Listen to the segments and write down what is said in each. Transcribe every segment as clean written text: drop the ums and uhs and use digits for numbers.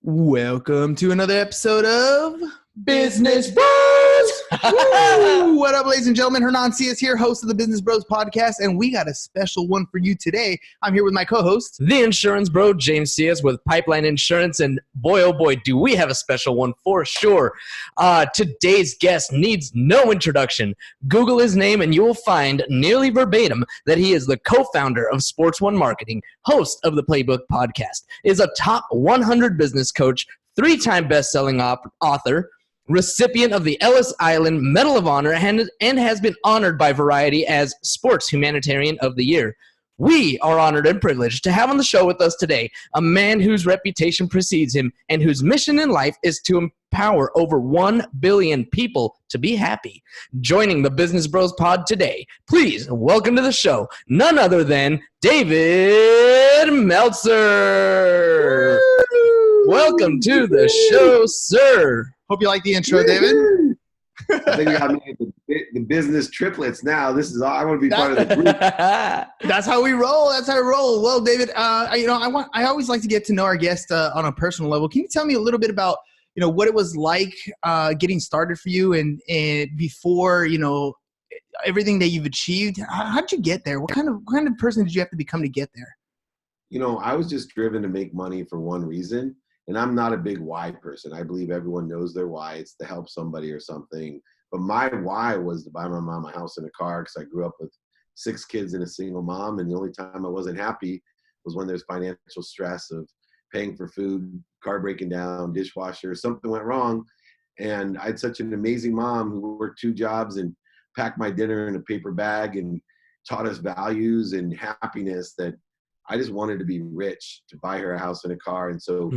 Welcome to another episode of Business Bros. Woo! What up, ladies and gentlemen? Hernan C is here, host of the Business Bros podcast, and we got a special one for you today. I'm here with my co-host, the insurance bro, James C with Pipeline Insurance, and boy, oh boy, do we have a special one for sure. Today's guest needs no introduction. Google his name and you will find nearly verbatim that he is the co-founder of Sports One Marketing, host of the Playbook podcast, is a top 100 business coach, 3-time best-selling author, recipient of the Ellis Island Medal of Honor, and has been honored by Variety as Sports Humanitarian of the Year. We are honored and privileged to have on the show with us today a man whose reputation precedes him and whose mission in life is to empower over 1 billion people to be happy. Joining the Business Bros pod today, please welcome to the show none other than David Meltzer. Welcome to the show, sir. Hope you like the intro, David. I think we got the business triplets now. This is all, I want to be part of the group. That's how we roll. That's how we roll. Well, David, I always like to get to know our guest on a personal level. Can you tell me a little bit about, what it was like getting started for you and before, everything that you've achieved? How did you get there? What kind of person did you have to become to get there? I was just driven to make money for one reason. And I'm not a big why person. I believe everyone knows their why. It's to help somebody or something. But my why was to buy my mom a house and a car because I grew up with 6 kids and a single mom. And the only time I wasn't happy was when there's financial stress of paying for food, car breaking down, dishwasher, something went wrong. And I had such an amazing mom who worked 2 jobs and packed my dinner in a paper bag and taught us values and happiness that I just wanted to be rich, to buy her a house and a car. And so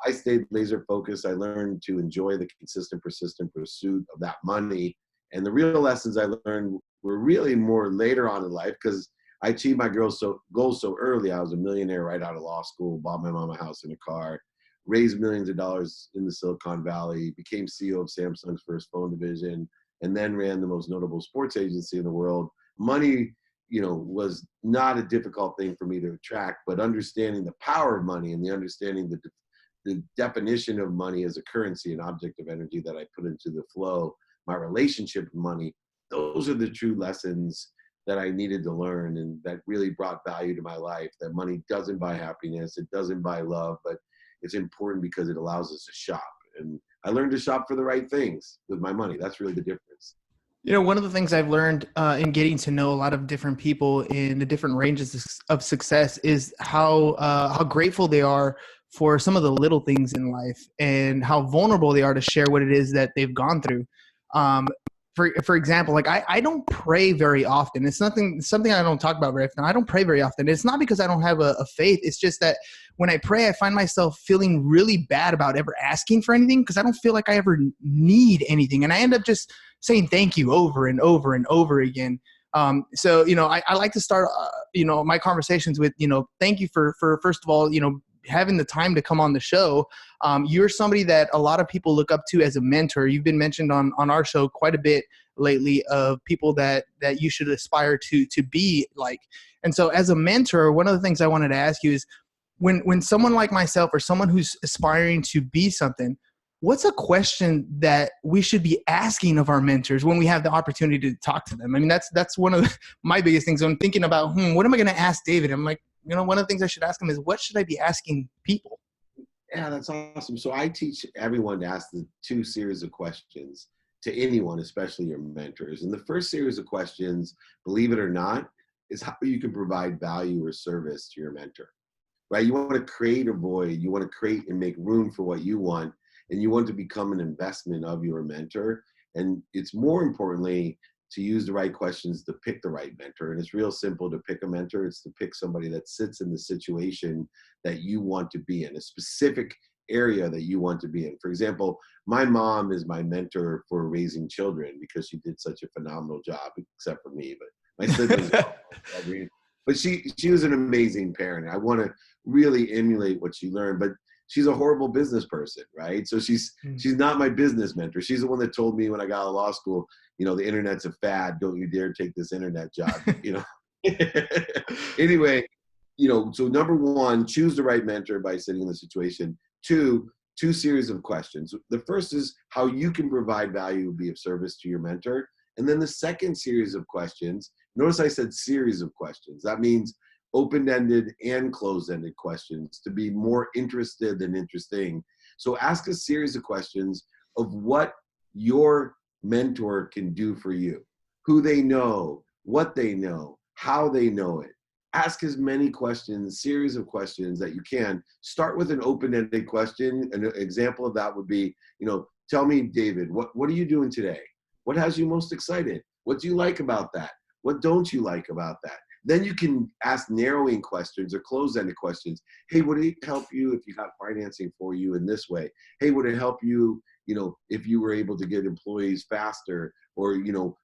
I stayed laser focused. I learned to enjoy the consistent, persistent pursuit of that money. And the real lessons I learned were really more later on in life because I achieved my goals so early. I was a millionaire right out of law school, bought my mom a house and a car, raised millions of dollars in the Silicon Valley, became CEO of Samsung's first phone division, and then ran the most notable sports agency in the world. Money, was not a difficult thing for me to attract, but understanding the power of money and the understanding the definition of money as a currency, an object of energy that I put into the flow, my relationship with money, those are the true lessons that I needed to learn and that really brought value to my life, that money doesn't buy happiness, it doesn't buy love, but it's important because it allows us to shop. And I learned to shop for the right things with my money. That's really the difference. One of the things I've learned in getting to know a lot of different people in the different ranges of success is how grateful they are for some of the little things in life and how vulnerable they are to share what it is that they've gone through. For example, like I don't pray very often. It's something I don't talk about very often. I don't pray very often. It's not because I don't have a faith. It's just that when I pray, I find myself feeling really bad about ever asking for anything because I don't feel like I ever need anything. And I end up just saying thank you over and over and over again. So, I like to start, my conversations with, thank you for first of all, having the time to come on the show. You're somebody that a lot of people look up to as a mentor. You've been mentioned on our show quite a bit lately of people that you should aspire to be like. And so as a mentor, one of the things I wanted to ask you is when someone like myself or someone who's aspiring to be something, what's a question that we should be asking of our mentors when we have the opportunity to talk to them? I mean, that's one of my biggest things. I'm thinking about, what am I going to ask David? I'm like, one of the things I should ask him is, what should I be asking people? Yeah, that's awesome. So I teach everyone to ask the 2 series of questions to anyone, especially your mentors. And the first series of questions, believe it or not, is how you can provide value or service to your mentor, right? You want to create a void. You want to create and make room for what you want. And you want to become an investment of your mentor. And it's more importantly to use the right questions to pick the right mentor. And it's real simple to pick a mentor. It's to pick somebody that sits in the situation that you want to be in, a specific area that you want to be in. For example, my mom is my mentor for raising children because she did such a phenomenal job, except for me, but my siblings. But she was an amazing parent. I want to really emulate what she learned, but she's a horrible business person, right? So she's not my business mentor. She's the one that told me when I got out of law school, the internet's a fad. Don't you dare take this internet job, Anyway, so number 1, choose the right mentor by sitting in the situation. 2, two series of questions. The first is how you can provide value, be of service to your mentor. And then the second series of questions, notice I said series of questions. That means open-ended and closed-ended questions to be more interested than interesting. So ask a series of questions of what your mentor can do for you, who they know, what they know, how they know it. Ask as many questions, series of questions that you can. Start with an open-ended question. An example of that would be, tell me, David, what are you doing today? What has you most excited? What do you like about that? What don't you like about that? Then you can ask narrowing questions or closed-ended questions. Hey, would it help you if you got financing for you in this way? Hey, would it help you, if you were able to get employees faster? Or,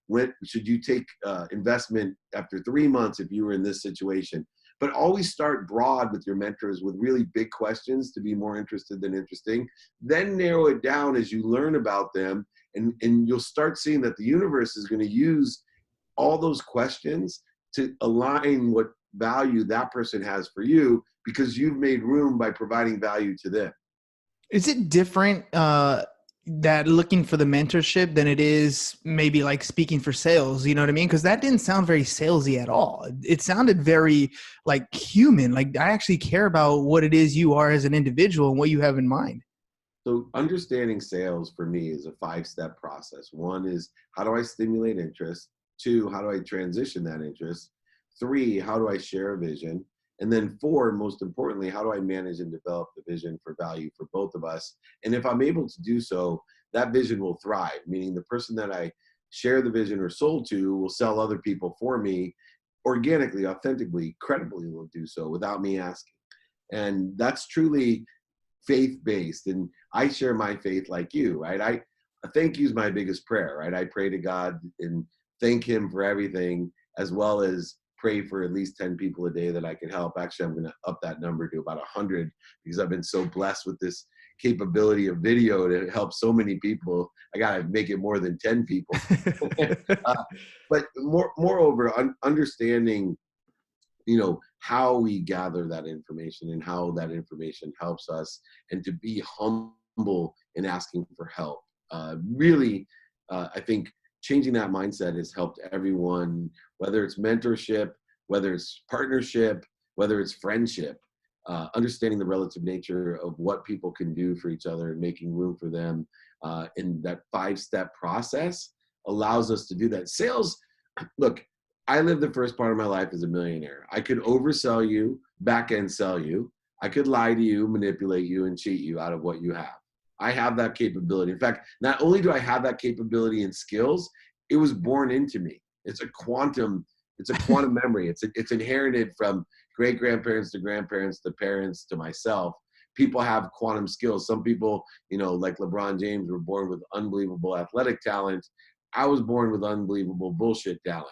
when should you take investment after 3 months if you were in this situation? But always start broad with your mentors with really big questions to be more interested than interesting. Then narrow it down as you learn about them. And you'll start seeing that the universe is going to use all those questions to align what value that person has for you, because you've made room by providing value to them. Is it different that looking for the mentorship than it is maybe like speaking for sales? You know what I mean? Because that didn't sound very salesy at all. It sounded very like human. Like I actually care about what it is you are as an individual and what you have in mind. So understanding sales for me is a 5-step process. 1 is, how do I stimulate interest? 2, how do I transition that interest? 3, how do I share a vision? And then 4, most importantly, how do I manage and develop the vision for value for both of us? And if I'm able to do so, that vision will thrive, meaning the person that I share the vision or sold to will sell other people for me organically, authentically, credibly will do so without me asking. And that's truly faith-based. And I share my faith like you, right? I thank you is my biggest prayer, right? I pray to God and thank him for everything, as well as pray for at least 10 people a day that I can help. Actually, I'm going to up that number to about 100 because I've been so blessed with this capability of video to help so many people. I got to make it more than 10 people. But moreover, understanding how we gather that information and how that information helps us, and to be humble in asking for help. Really, I think changing that mindset has helped everyone, whether it's mentorship, whether it's partnership, whether it's friendship, understanding the relative nature of what people can do for each other and making room for them in that 5-step process allows us to do that. Sales, look, I lived the first part of my life as a millionaire. I could oversell you, back-end sell you. I could lie to you, manipulate you, and cheat you out of what you have. I have that capability. In fact, not only do I have that capability and skills, it was born into me. It's a quantum memory. It's inherited from great-grandparents to grandparents to parents to myself. People have quantum skills. Some people, like LeBron James, were born with unbelievable athletic talent. I was born with unbelievable bullshit talent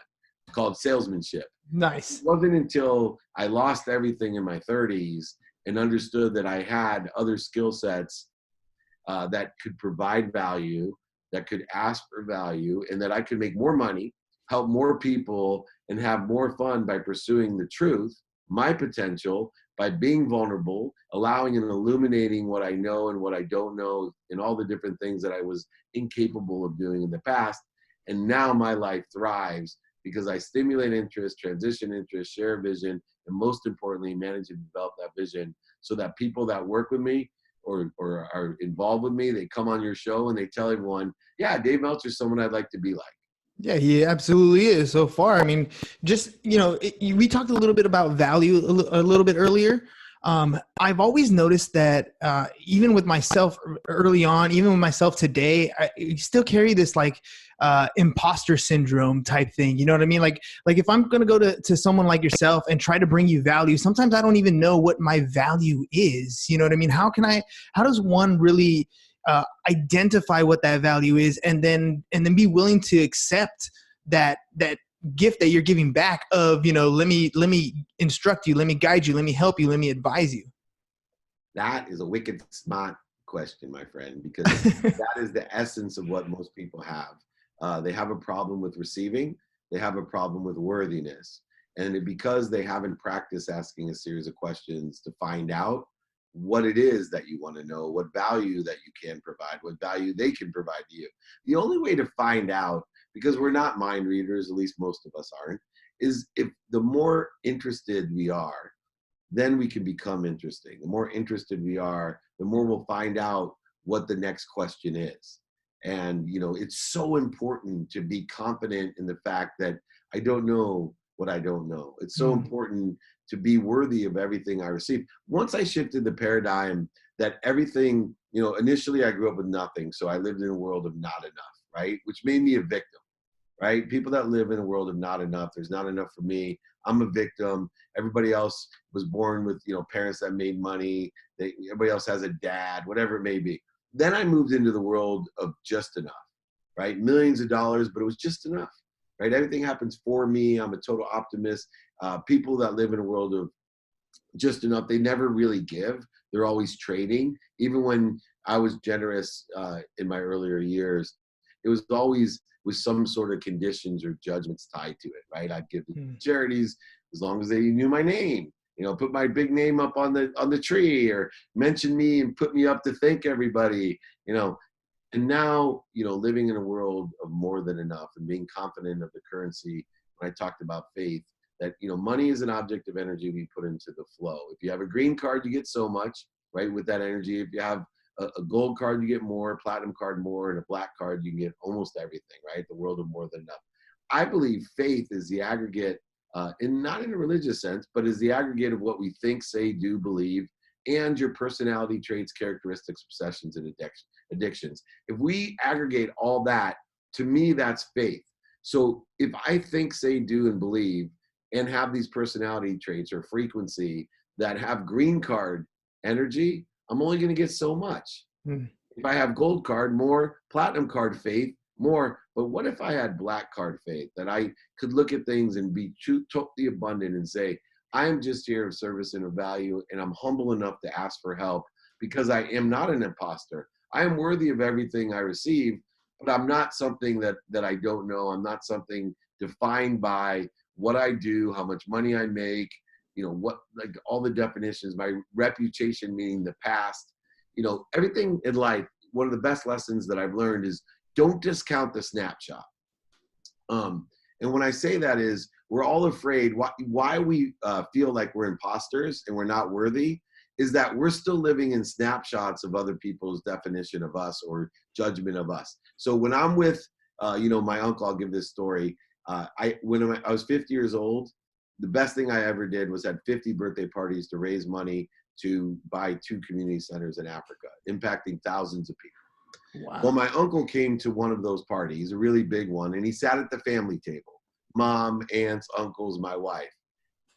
called salesmanship. Nice. It wasn't until I lost everything in my 30s and understood that I had other skill sets that could provide value, that could ask for value, and that I could make more money, help more people, and have more fun by pursuing the truth, my potential, by being vulnerable, allowing and illuminating what I know and what I don't know, and all the different things that I was incapable of doing in the past. And now my life thrives because I stimulate interest, transition interest, share vision, and most importantly, manage and develop that vision so that people that work with me or are involved with me, they come on your show and they tell everyone, yeah, Dave Meltzer is someone I'd like to be like. Yeah, he absolutely is so far. I mean, just, we talked a little bit about value a little bit earlier. I've always noticed that even with myself early on, even with myself today, I still carry this like imposter syndrome type thing. You know what I mean? Like if I'm going to go to someone like yourself and try to bring you value, sometimes I don't even know what my value is. You know what I mean? How does one really identify what that value is and then be willing to accept that gift that you're giving back of, let me instruct you, let me guide you, let me help you, let me advise you? That is a wicked smart question, my friend, because that is the essence of what most people have. They have a problem with receiving. They have a problem with worthiness. And because they haven't practiced asking a series of questions to find out what it is that you want to know, what value that you can provide, what value they can provide to you. The only way to find out, because we're not mind readers, at least most of us aren't, is if the more interested we are, then we can become interesting. The more interested we are, the more we'll find out what the next question is. And, you know, it's so important to be confident in the fact that I don't know what I don't know. It's so important to be worthy of everything I receive. Once I shifted the paradigm that everything, you know, initially I grew up with nothing. So I lived in a world of not enough, right? Which made me a victim, right? People that live in a world of not enough, there's not enough for me. I'm a victim. Everybody else was born with, you know, parents that made money. Everybody else has a dad, whatever it may be. Then I moved into the world of just enough, right? Millions of dollars, but it was just enough, right? Everything happens for me. I'm a total optimist. People that live in a world of just enough, they never really give. They're always trading. Even when I was generous in my earlier years, it was always with some sort of conditions or judgments tied to it, right? I'd give to charities as long as they knew my name, you know, put my big name up on the tree, or mention me and put me up to thank everybody, you know. And now, you know, living in a world of more than enough and being confident of the currency, when I talked about faith, that, you know, money is an object of energy we put into the flow. If you have a green card, you get so much, right, with that energy. If you have a gold card, you get more, platinum card more, and a black card, you can get almost everything, right? The world of more than enough. I believe faith is the aggregate, and not in a religious sense, but is the aggregate of what we think, say, do, believe, and your personality traits, characteristics, obsessions, and addictions. If we aggregate all that, to me, that's faith. So if I think, say, do, and believe, and have these personality traits or frequency that have green card energy, I'm only going to get so much. If I have gold card, more, platinum card faith, more. But what if I had black card faith, that I could look at things and be totally abundant and say, I am just here of service and of value, and I'm humble enough to ask for help because I am not an imposter. I am worthy of everything I receive, but I'm not something that I don't know. I'm not something defined by what I do, how much money I make, you know, what, like all the definitions, my reputation, meaning the past, you know, everything in life. One of the best lessons that I've learned is don't discount the snapshot. And when I say that is, we're all afraid, why we feel like we're imposters and we're not worthy, is that we're still living in snapshots of other people's definition of us or judgment of us. So when I'm with, you know, my uncle, I'll give this story. When I was 50 years old, the best thing I ever did was had 50 birthday parties to raise money to buy 2 community centers in Africa, impacting thousands of people. Wow. Well, my uncle came to one of those parties, a really big one, and he sat at the family table, mom, aunts, uncles, my wife.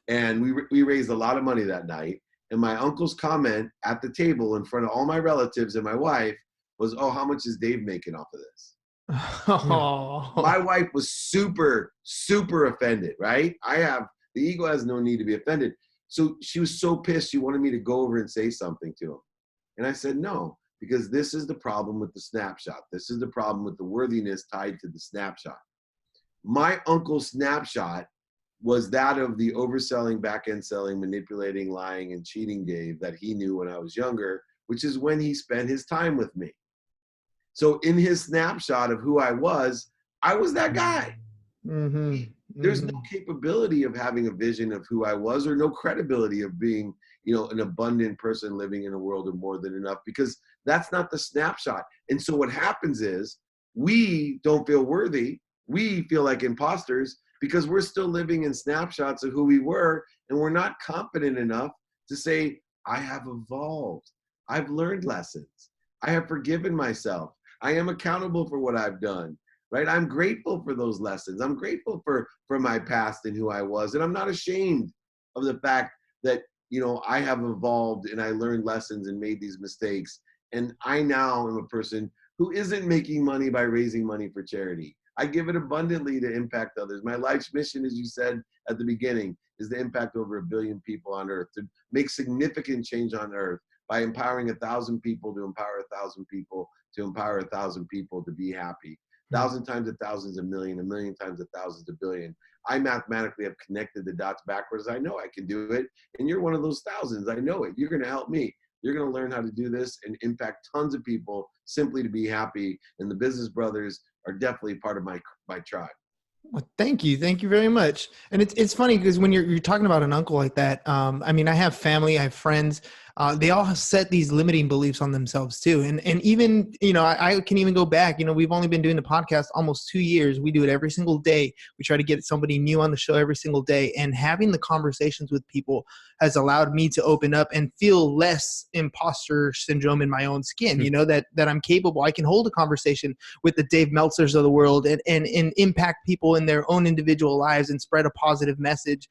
And we raised a lot of money that night. And my uncle's comment at the table in front of all my relatives and my wife was, oh, how much is Dave making off of this? Oh. My wife was super, super offended, right? The ego has no need to be offended. So she was so pissed, she wanted me to go over and say something to him. And I said, no, because this is the problem with the snapshot. This is the problem with the worthiness tied to the snapshot. My uncle's snapshot was that of the overselling, back-end selling, manipulating, lying, and cheating Dave that he knew when I was younger, which is when he spent his time with me. So in his snapshot of who I was that guy. There's no capability of having a vision of who I was, or no credibility of being, you know, an abundant person living in a world of more than enough, because that's not the snapshot. And so what happens is we don't feel worthy. We feel like imposters because we're still living in snapshots of who we were, and we're not confident enough to say, I have evolved. I've learned lessons. I have forgiven myself. I am accountable for what I've done. Right? I'm grateful for those lessons. I'm grateful for my past and who I was. And I'm not ashamed of the fact that, you know, I have evolved and I learned lessons and made these mistakes. And I now am a person who isn't making money by raising money for charity. I give it abundantly to impact others. My life's mission, as you said at the beginning, is to impact over 1 billion people on earth, to make significant change on earth by empowering 1,000 people to empower 1,000 people to empower 1,000 people to be happy. 1,000 times 1,000 is 1,000,000, 1,000,000 times 1,000 is 1,000,000,000. I mathematically have connected the dots backwards. I know I can do it. And you're one of those thousands. I know it. You're going to help me. you're going to learn how to do this and impact tons of people simply to be happy. And the business brothers are definitely part of my tribe. Well, thank you. Thank you very much. And it's funny because when you're talking about an uncle like that, I mean, I have family, I have friends, they all have set these limiting beliefs on themselves too. And even, I can even go back, we've only been doing the podcast almost 2 years. We do it every single day. We try to get somebody new on the show every single day, and having the conversations with people has allowed me to open up and feel less imposter syndrome in my own skin, that I'm capable. I can hold a conversation with the Dave Meltzers of the world and impact people in their own individual lives and spread a positive message.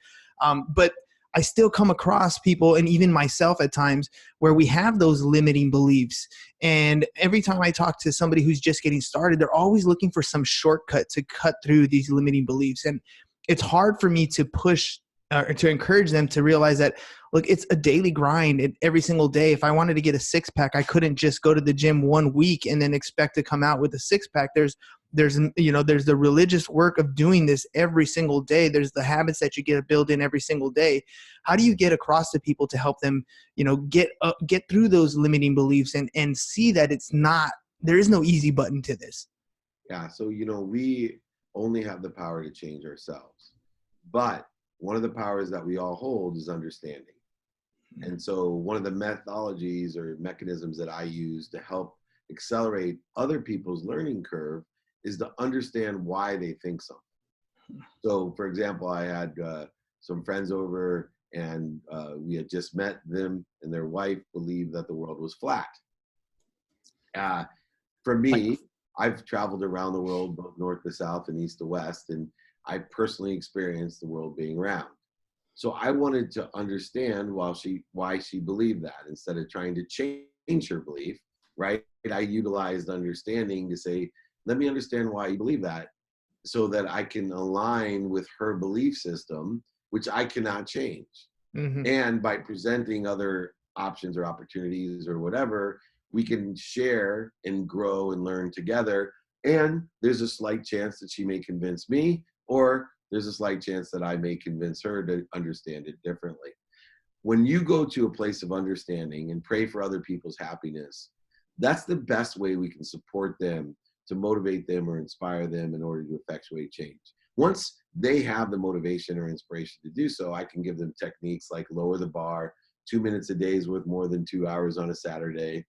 But I still come across people, and even myself at times, where we have those limiting beliefs. And every time I talk to somebody who's just getting started, they're always looking for some shortcut to cut through these limiting beliefs. And it's hard for me to push or to encourage them to realize that, look, it's a daily grind every single day. If I wanted to get a six pack, I couldn't just go to the gym 1 week and then expect to come out with a six pack. There's the religious work of doing this every single day. There's the habits that you get to build in every single day. How do you get across to people to help them, get through those limiting beliefs and see that there is no easy button to this? Yeah. So, we only have the power to change ourselves, but one of the powers that we all hold is understanding. And so one of the methodologies or mechanisms that I use to help accelerate other people's learning curve is to understand why they think something. So, for example, I had some friends over, and we had just met. Them and their wife believed that the world was flat. For me, I've traveled around the world, both north to south and east to west, and I personally experienced the world being round. So I wanted to understand why she believed that. Instead of trying to change her belief, right? I utilized understanding to say, let me understand why you believe that, so that I can align with her belief system, which I cannot change. Mm-hmm. And by presenting other options or opportunities or whatever, we can share and grow and learn together. And there's a slight chance that she may convince me, or there's a slight chance that I may convince her to understand it differently. When you go to a place of understanding and pray for other people's happiness, that's the best way we can support them, to motivate them or inspire them in order to effectuate change. Once they have the motivation or inspiration to do so, I can give them techniques like lower the bar, 2 minutes a day is worth more than 2 hours on a Saturday,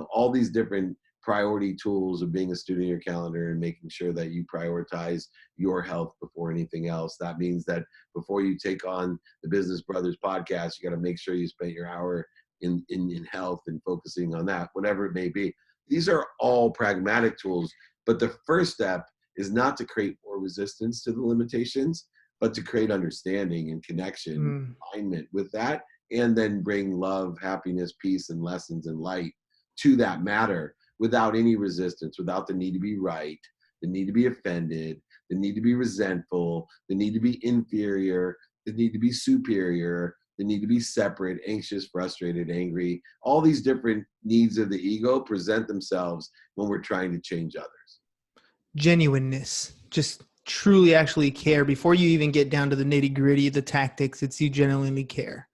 all these different priority tools of being a student in your calendar and making sure that you prioritize your health before anything else. That means that before you take on the Business Brothers podcast, you got to make sure you spend your hour in health and focusing on that, whatever it may be. These are all pragmatic tools, but the first step is not to create more resistance to the limitations, but to create understanding and connection, alignment with that, and then bring love, happiness, peace, and lessons and light to that matter without any resistance, without the need to be right, the need to be offended, the need to be resentful, the need to be inferior, the need to be superior, the need to be separate, anxious, frustrated, angry. All these different needs of the ego present themselves when we're trying to change others. Genuineness, just truly actually care before you even get down to the nitty gritty, the tactics. It's you genuinely care.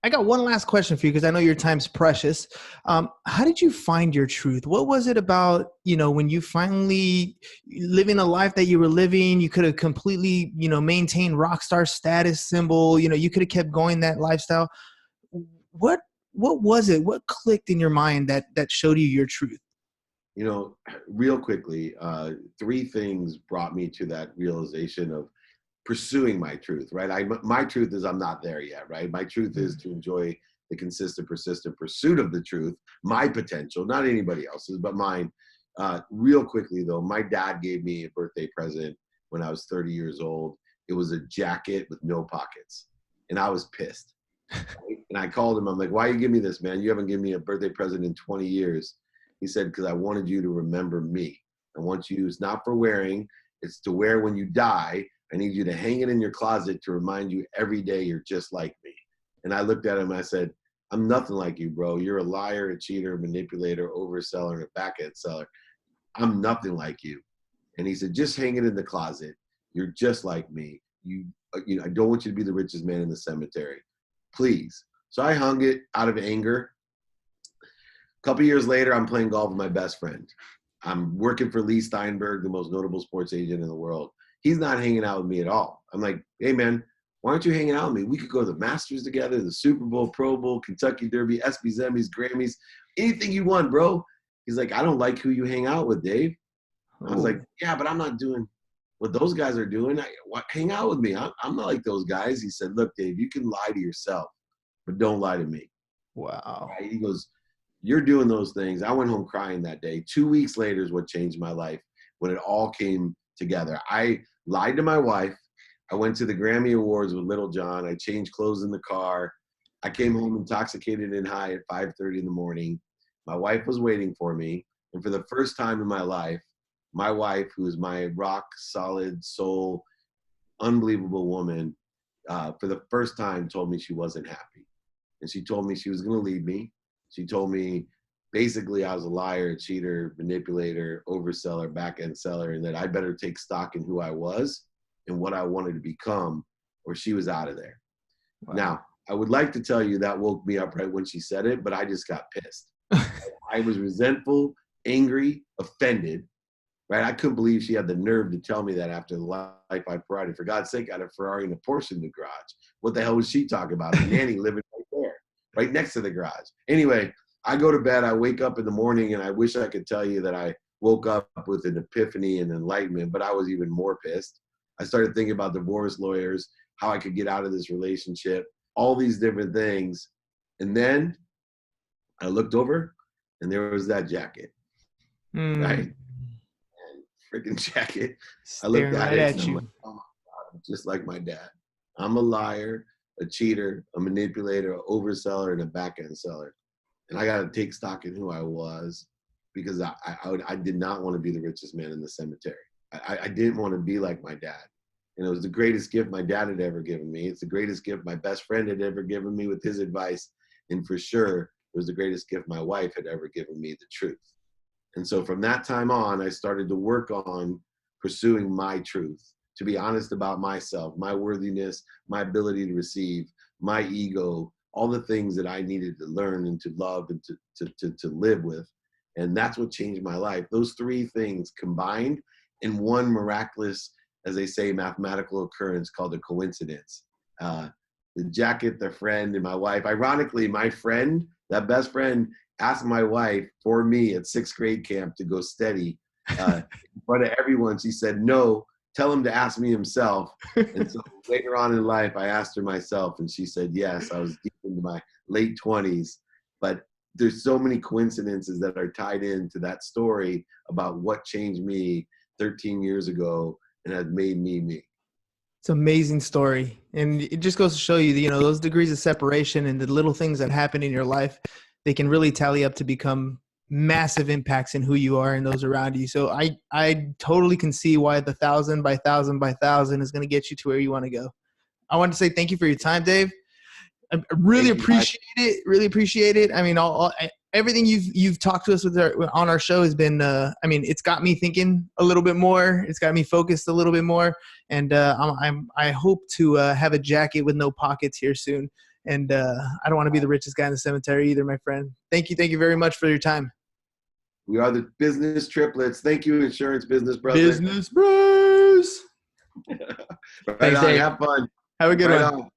I got one last question for you, because I know your time's precious. How did you find your truth? What was it about, when you finally living a life that you were living, you could have completely, maintained rock star status symbol, you could have kept going that lifestyle. What was it? What clicked in your mind that showed you your truth? Real quickly, 3 things brought me to that realization of pursuing my truth, right? My truth is I'm not there yet, right? My truth is to enjoy the consistent, persistent pursuit of the truth, my potential, not anybody else's, but mine. Real quickly though, my dad gave me a birthday present when I was 30 years old. It was a jacket with no pockets, and I was pissed. Right? And I called him. I'm like, why you give me this, man? You haven't given me a birthday present in 20 years. He said, because I wanted you to remember me. I want you, it's not for wearing, it's to wear when you die. I need you to hang it in your closet to remind you every day you're just like me. And I looked at him and I said, I'm nothing like you, bro. You're a liar, a cheater, a manipulator, overseller, and a back-end seller. I'm nothing like you. And he said, just hang it in the closet. You're just like me. I don't want you to be the richest man in the cemetery. Please. So I hung it out of anger. A couple years later, I'm playing golf with my best friend. I'm working for Lee Steinberg, the most notable sports agent in the world. He's not hanging out with me at all. I'm like, hey, man, why aren't you hanging out with me? We could go to the Masters together, the Super Bowl, Pro Bowl, Kentucky Derby, ESPYs, Emmys, Grammys, anything you want, bro. He's like, I don't like who you hang out with, Dave. I was like, yeah, but I'm not doing what those guys are doing. Hang out with me. I'm not like those guys. He said, look, Dave, you can lie to yourself, but don't lie to me. Wow. Right? He goes, you're doing those things. I went home crying that day. 2 weeks later is what changed my life when it all came together. I lied to my wife. I went to the Grammy Awards with Little John. I changed clothes in the car. I came home intoxicated and high at 5:30 in the morning. My wife was waiting for me. And for the first time in my life, my wife, who is my rock solid soul, unbelievable woman, for the first time told me she wasn't happy. And she told me she was going to leave me. She told me basically I was a liar, cheater, manipulator, overseller, back-end seller, and that I better take stock in who I was and what I wanted to become, or she was out of there. Wow. Now, I would like to tell you that woke me up right when she said it, but I just got pissed. I was resentful, angry, offended, right? I couldn't believe she had the nerve to tell me that after the life I provided. For God's sake, I had a Ferrari and a Porsche in the garage. What the hell was she talking about? A nanny living right there, right next to the garage. Anyway, I go to bed, I wake up in the morning, and I wish I could tell you that I woke up with an epiphany and enlightenment, but I was even more pissed. I started thinking about divorce lawyers, how I could get out of this relationship, all these different things. And then I looked over, and there was that jacket, right? Freaking jacket. I looked at it and I'm like, oh my God, I'm just like my dad. I'm a liar, a cheater, a manipulator, an overseller, and a back-end seller. And I got to take stock in who I was, because I did not want to be the richest man in the cemetery. I didn't want to be like my dad. And it was the greatest gift my dad had ever given me. It's the greatest gift my best friend had ever given me with his advice. And for sure, it was the greatest gift my wife had ever given me, the truth. And so from that time on, I started to work on pursuing my truth, to be honest about myself, my worthiness, my ability to receive, my ego, all the things that I needed to learn and to love and to live with. And that's what changed my life. Those three things combined in one miraculous, as they say, mathematical occurrence called a coincidence. The jacket, the friend, and my wife. Ironically, my friend, that best friend, asked my wife for me at 6th grade camp to go steady in front of everyone. She said, no, tell him to ask me himself. And so later on in life, I asked her myself, and she said, yes. I was deep into my late 20s. But there's so many coincidences that are tied into that story about what changed me 13 years ago and has made me me. It's an amazing story. And it just goes to show you, you know, those degrees of separation and the little things that happen in your life, they can really tally up to become massive impacts in who you are and those around you. So I totally can see why the 1,000 by 1,000 by 1,000 is going to get you to where you want to go. I want to say thank you for your time, Dave. I really appreciate it. Really appreciate it. I mean, everything you've talked to us on our show has been, I mean, it's got me thinking a little bit more. It's got me focused a little bit more. And I hope to have a jacket with no pockets here soon. And I don't want to be the richest guy in the cemetery either, my friend. Thank you. Thank you very much for your time. We are the business triplets. Thank you, insurance business brothers. Business bros. Right. Thanks, on. Dave. Have fun. Have a good one. On.